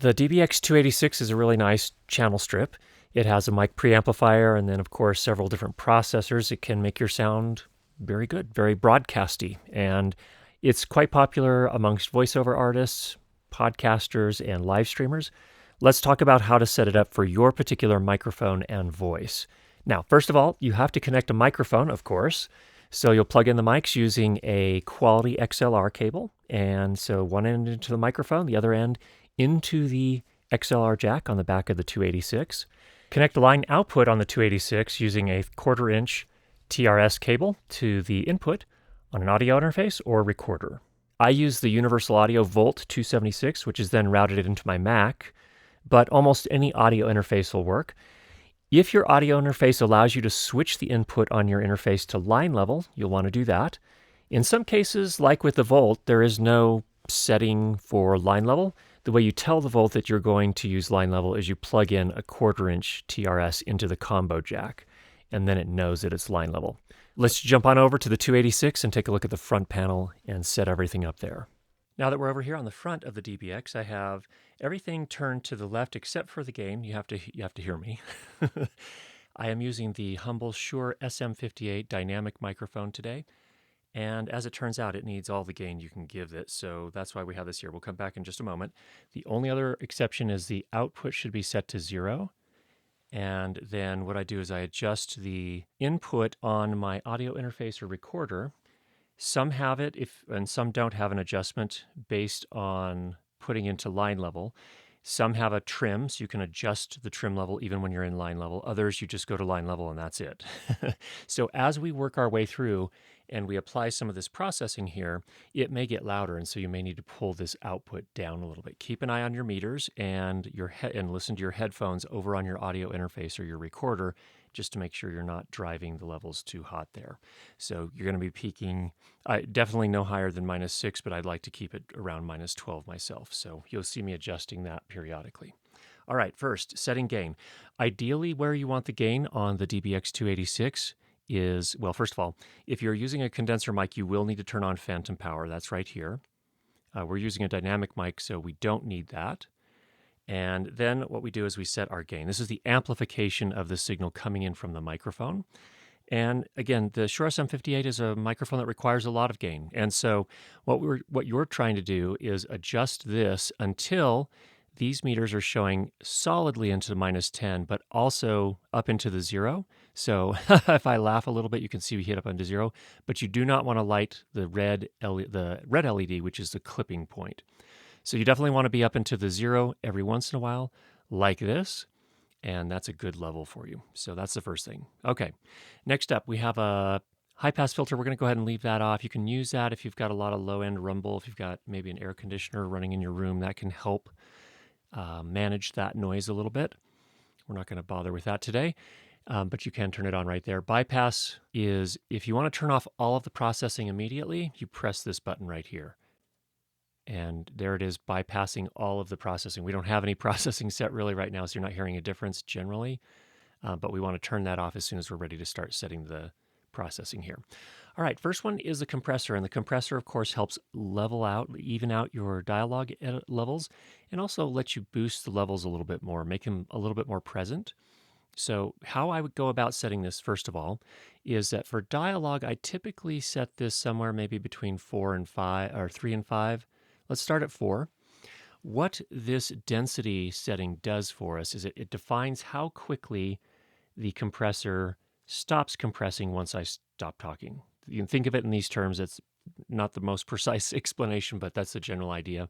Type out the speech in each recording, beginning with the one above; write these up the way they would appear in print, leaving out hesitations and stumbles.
The DBX286 is a really nice channel strip. It has a mic preamplifier and then, of course, several different processors. It can make your sound very good, very broadcasty. And it's quite popular amongst voiceover artists, podcasters, and live streamers. Let's talk about how to set it up for your particular microphone and voice. Now, first of all, you have to connect a microphone, of course. So you'll plug in the mics using a quality XLR cable. And so one end into the microphone, the other end into the XLR jack on the back of the 286. Connect the line output on the 286 using a 1/4 inch TRS cable to the input on an audio interface or recorder. I use the Universal Audio Volt 276, which is then routed into my Mac, but almost any audio interface will work. If your audio interface allows you to switch the input on your interface to line level, you'll want to do that. In some cases, like with the Volt, there is no setting for line level. The way you tell the Volt that you're going to use line level is you plug in a 1/4 inch TRS into the combo jack, and then it knows that it's line level. Let's jump on over to the 286 and take a look at the front panel and set everything up there. Now that we're over here on the front of the DBX, I have everything turned to the left except for the gain. You have to hear me. I am using the humble Shure SM58 dynamic microphone today. And as it turns out, it needs all the gain you can give it. So that's why we have this here. We'll come back in just a moment. The only other exception is the output should be set to 0. And then what I do is I adjust the input on my audio interface or recorder. Some have it, and some don't have an adjustment based on putting into line level. Some have a trim, so you can adjust the trim level even when you're in line level. Others, you just go to line level and that's it. So as we work our way through and we apply some of this processing here, it may get louder, and so you may need to pull this output down a little bit. Keep an eye on your meters and and listen to your headphones over on your audio interface or your recorder, just to make sure you're not driving the levels too hot there. So you're going to be peaking, definitely no higher than -6, but I'd like to keep it around -12 myself. So you'll see me adjusting that periodically. All right, first, setting gain. Ideally, where you want the gain on the DBX286 is, well, first of all, if you're using a condenser mic, you will need to turn on phantom power. That's right here. We're using a dynamic mic, so we don't need that. And then what we do is we set our gain. This is the amplification of the signal coming in from the microphone. And again, the Shure SM58 is a microphone that requires a lot of gain. And so what you're trying to do is adjust this until these meters are showing solidly into -10, but also up into the 0. So if I laugh a little bit, you can see we hit up into 0, but you do not want to light the red LED, which is the clipping point. So you definitely want to be up into the 0 every once in a while, like this, and that's a good level for you. So that's the first thing. Okay, next up, we have a high-pass filter. We're going to go ahead and leave that off. You can use that if you've got a lot of low-end rumble, if you've got maybe an air conditioner running in your room. That can help manage that noise a little bit. We're not going to bother with that today, but you can turn it on right there. Bypass is, if you want to turn off all of the processing immediately, you press this button right here. And there it is, bypassing all of the processing. We don't have any processing set really right now, so you're not hearing a difference generally. But we want to turn that off as soon as we're ready to start setting the processing here. All right, first one is the compressor. And the compressor, of course, helps even out your dialogue levels, and also lets you boost the levels a little bit more, make them a little bit more present. So how I would go about setting this, first of all, is that for dialogue, I typically set this somewhere maybe between 4 and 5, or 3 and 5. Let's start at 4. What this density setting does for us is it defines how quickly the compressor stops compressing once I stop talking. You can think of it in these terms. It's not the most precise explanation, but that's the general idea.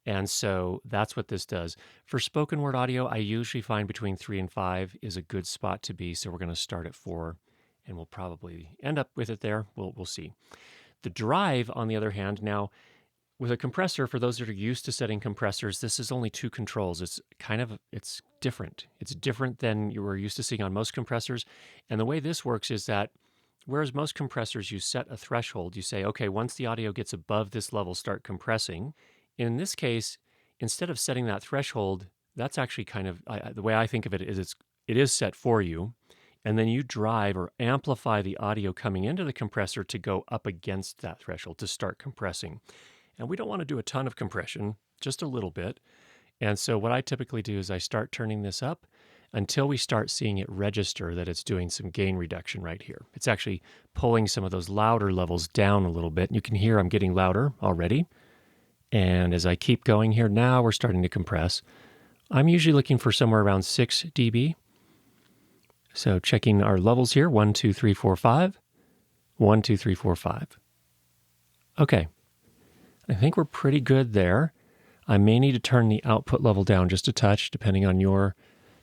And so that's what this does. For spoken word audio, I usually find between 3 and 5 is a good spot to be. So we're going to start at 4, and we'll probably end up with it there. We'll see. The drive, on the other hand, now, with a compressor, for those that are used to setting compressors, this is only 2 controls. It's different. It's different than you were used to seeing on most compressors. And the way this works is that whereas most compressors, you set a threshold, you say, okay, once the audio gets above this level, start compressing. In this case, instead of setting that threshold, that's actually the way I think of it is it is set for you. And then you drive or amplify the audio coming into the compressor to go up against that threshold to start compressing. And we don't want to do a ton of compression, just a little bit. And so what I typically do is I start turning this up until we start seeing it register that it's doing some gain reduction right here. It's actually pulling some of those louder levels down a little bit. You can hear I'm getting louder already. And as I keep going here, now we're starting to compress. I'm usually looking for somewhere around 6 dB. So checking our levels here, 1, 2, 3, 4, 5. 1, 2, 3, 4, 5. Okay, I think we're pretty good there. I may need to turn the output level down just a touch, depending on your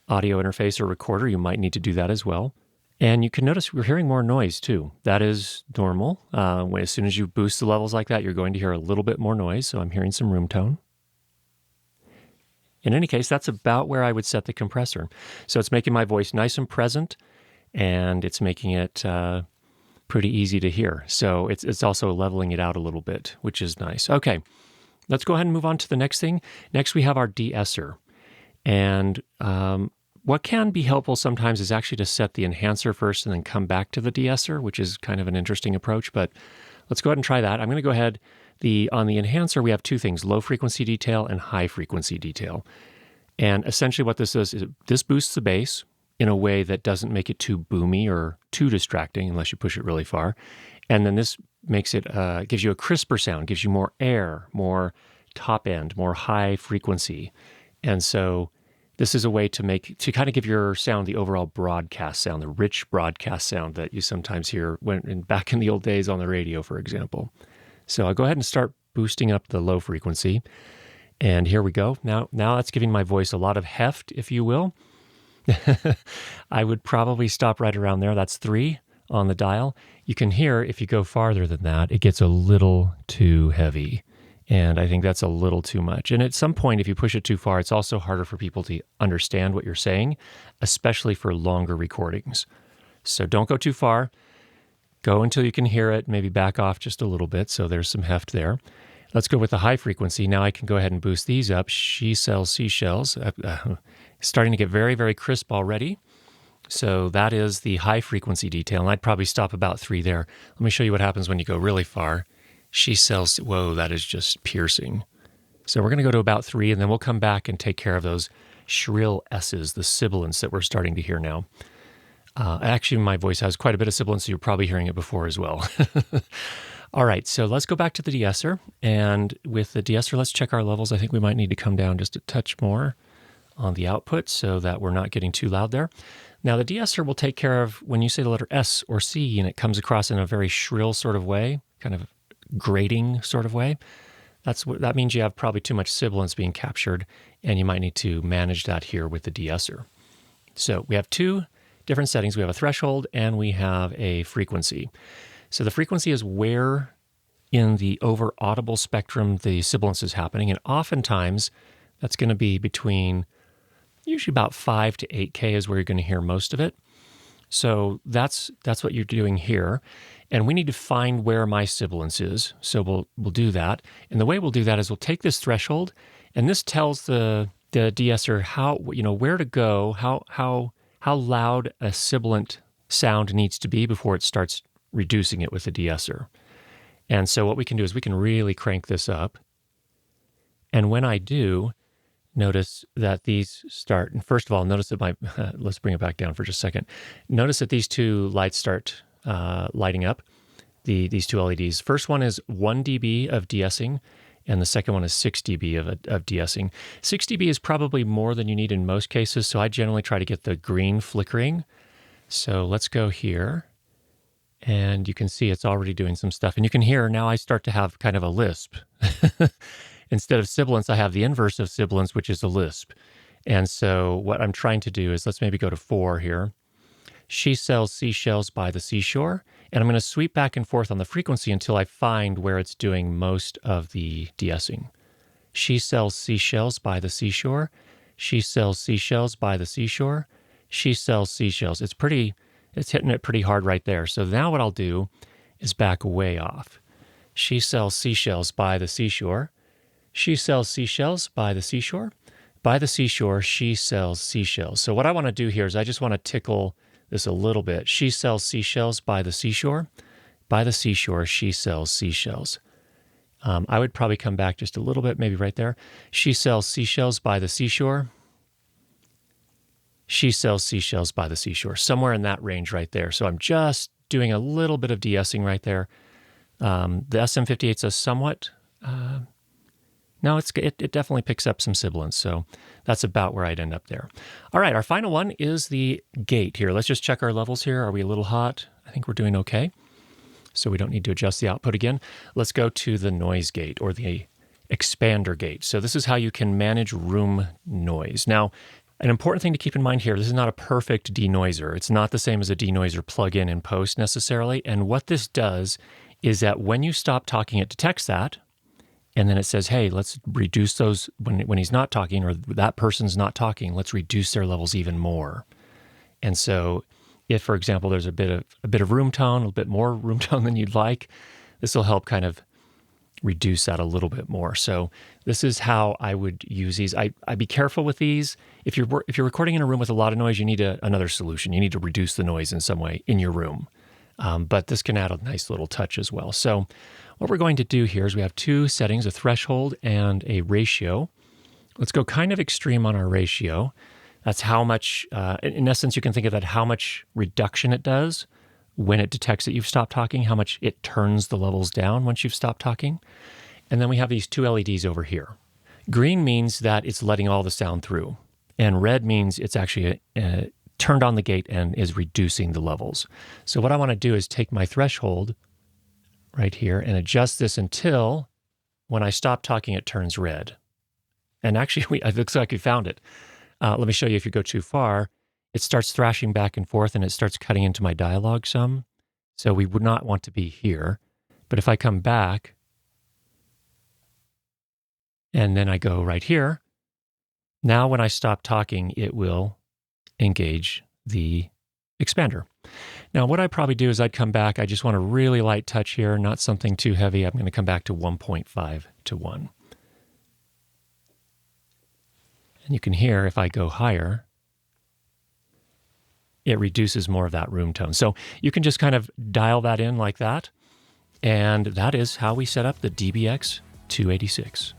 audio interface or recorder. You might need to do that as well. And you can notice we're hearing more noise too. That is normal. As soon as you boost the levels like that, you're going to hear a little bit more noise. So I'm hearing some room tone. In any case, that's about where I would set the compressor. So it's making my voice nice and present, and it's making it pretty easy to hear. So it's also leveling it out a little bit, which is nice. Okay, let's go ahead and move on to the next thing. Next, we have our De-Esser. And what can be helpful sometimes is actually to set the enhancer first and then come back to the De-Esser, which is kind of an interesting approach, but let's go ahead and try that. I'm going to go ahead, on the enhancer, we have two things, low frequency detail and high frequency detail. And essentially what this does is this boosts the bass in a way that doesn't make it too boomy or too distracting unless you push it really far. And then this makes it, gives you a crisper sound, gives you more air, more top end, more high frequency. And so this is a way to kind of give your sound the overall broadcast sound, the rich broadcast sound that you sometimes hear back in the old days on the radio, for example. So I'll go ahead and start boosting up the low frequency. And here we go. Now that's giving my voice a lot of heft, if you will. I would probably stop right around there. That's 3 on the dial. You can hear, if you go farther than that, it gets a little too heavy. And I think that's a little too much. And at some point, if you push it too far, it's also harder for people to understand what you're saying, especially for longer recordings. So don't go too far. Go until you can hear it, maybe back off just a little bit. So there's some heft there. Let's go with the high frequency. Now I can go ahead and boost these up. She sells seashells. Starting to get very, very crisp already. So that is the high frequency detail. And I'd probably stop about 3 there. Let me show you what happens when you go really far. She sells, whoa, that is just piercing. So we're going to go to about 3, and then we'll come back and take care of those shrill S's, the sibilants that we're starting to hear now. Actually, my voice has quite a bit of sibilance, so you're probably hearing it before as well. All right, so let's go back to the De-Esser. And with the De-Esser, let's check our levels. I think we might need to come down just a touch more on the output so that we're not getting too loud there. Now, the De-Esser will take care of when you say the letter S or C and it comes across in a very shrill sort of way, kind of grating sort of way. That means you have probably too much sibilance being captured, and you might need to manage that here with the De-Esser. So we have 2 different settings. We have a threshold and we have a frequency. So the frequency is where in the over audible spectrum the sibilance is happening, and oftentimes that's going to be between usually about 5 to 8K is where you're going to hear most of it. So that's what you're doing here. And we need to find where my sibilance is. So we'll do that. And the way we'll do that is we'll take this threshold, and this tells the De-Esser where to go, how loud a sibilant sound needs to be before it starts reducing it with the De-Esser. And so what we can do is we can really crank this up. And when I do, notice that these start, and first of all, notice that let's bring it back down for just a second. Notice that these 2 lights start lighting up, these 2 LEDs. First one is 1 dB of de-essing, and the second one is 6 dB of de-essing. 6 dB is probably more than you need in most cases, so I generally try to get the green flickering. So let's go here, and you can see it's already doing some stuff. And you can hear now I start to have kind of a lisp. Instead of sibilance, I have the inverse of sibilance, which is a lisp. And so what I'm trying to do is, let's maybe go to 4 here. She sells seashells by the seashore. And I'm going to sweep back and forth on the frequency until I find where it's doing most of the de-essing. She sells seashells by the seashore. She sells seashells by the seashore. She sells seashells. It's hitting it pretty hard right there. So now what I'll do is back way off. She sells seashells by the seashore. She sells seashells by the seashore. By the seashore, she sells seashells. So what I want to do here is I just want to tickle this a little bit. She sells seashells by the seashore. By the seashore, she sells seashells. I would probably come back just a little bit, maybe right there. She sells seashells by the seashore. She sells seashells by the seashore, somewhere in that range right there. So I'm just doing a little bit of de-essing right there. The SM58's a somewhat, no, it definitely picks up some sibilance. So that's about where I'd end up there. All right, our final one is the gate here. Let's just check our levels here. Are we a little hot? I think we're doing okay. So we don't need to adjust the output again. Let's go to the noise gate or the expander gate. So this is how you can manage room noise. Now, an important thing to keep in mind here, this is not a perfect denoiser. It's not the same as a denoiser plug-in in post necessarily. And what this does is that when you stop talking, it detects that. And then it says, hey, let's reduce those when he's not talking or that person's not talking, let's reduce their levels even more. And so if, for example, there's a bit of room tone, a bit more room tone than you'd like, this will help kind of reduce that a little bit more. So this is how I would use these. I'd be careful with these. If you're recording in a room with a lot of noise, you need another solution. You need to reduce the noise in some way in your room. But this can add a nice little touch as well. So what we're going to do here is we have two settings, a threshold and a ratio. Let's go kind of extreme on our ratio. That's how much, in essence, you can think of that how much reduction it does when it detects that you've stopped talking, how much it turns the levels down once you've stopped talking. And then we have these two LEDs over here. Green means that it's letting all the sound through. And red means it's actually turned on the gate and is reducing the levels. So what I want to do is take my threshold right here and adjust this until when I stop talking, it turns red. And actually, it looks like we found it. Let me show you. If you go too far, it starts thrashing back and forth and it starts cutting into my dialogue some. So we would not want to be here. But if I come back and then I go right here, now when I stop talking, it will engage the expander. Now, what I'd probably do is I'd come back. I just want a really light touch here, not something too heavy. I'm going to come back to 1.5 to 1. And you can hear if I go higher, it reduces more of that room tone. So you can just kind of dial that in like that. And that is how we set up the DBX 286.